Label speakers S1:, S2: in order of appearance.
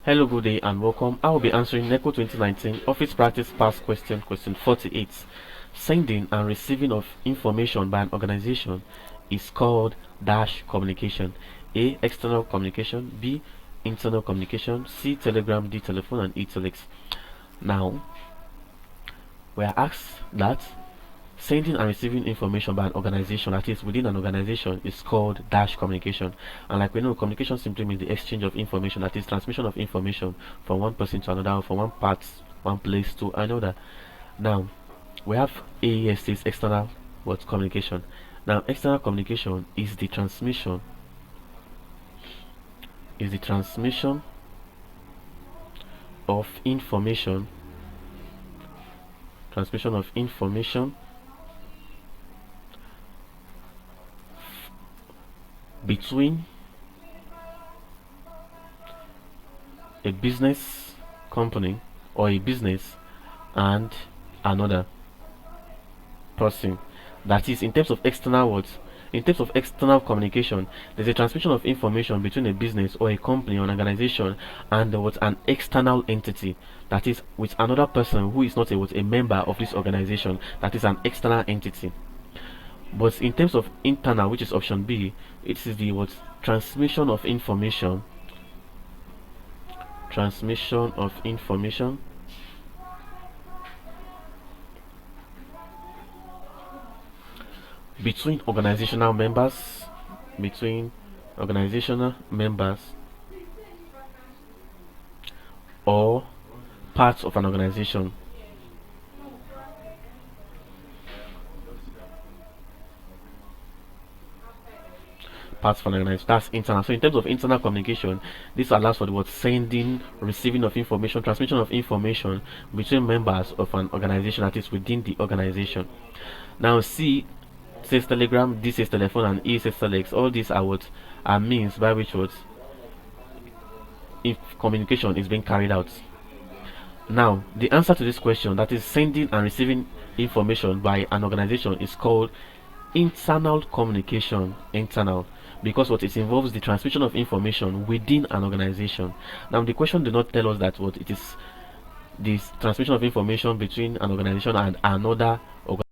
S1: Hello, good day and welcome. I will be answering NECO 2019 Office Practice Past Question, question 48. Sending and receiving of information by an organization is called dash communication. A. External communication. B. Internal communication. C. Telegram. D. Telephone. And E. Telex. Now, we are asked that sending and receiving information by an organization, that is within an organization, is called dash communication. And like we know, communication simply means the exchange of information, that is transmission of information from one person to another, or from one place to another. Now we have AES, is external communication. Now external communication is the transmission of information between a business company or a business and another person. That is, in terms of external communication, there's a transmission of information between a business or a company or an organization and an external entity, that is with another person who is not a member of this organization, that is an external entity. But in terms of internal, which is option B, it is the transmission of information between organizational members or parts of an organization. That's internal. So in terms of internal communication, this allows for the sending, receiving of information, transmission of information between members of an organization, that is within the organization. Now C says Telegram, D says telephone, and E says telex. All these are means by which if communication is being carried out. Now the answer to this question, that is sending and receiving information by an organization, is called internal communication. Because it involves the transmission of information within an organization. Now the question did not tell us that it is this transmission of information between an organization and another organization.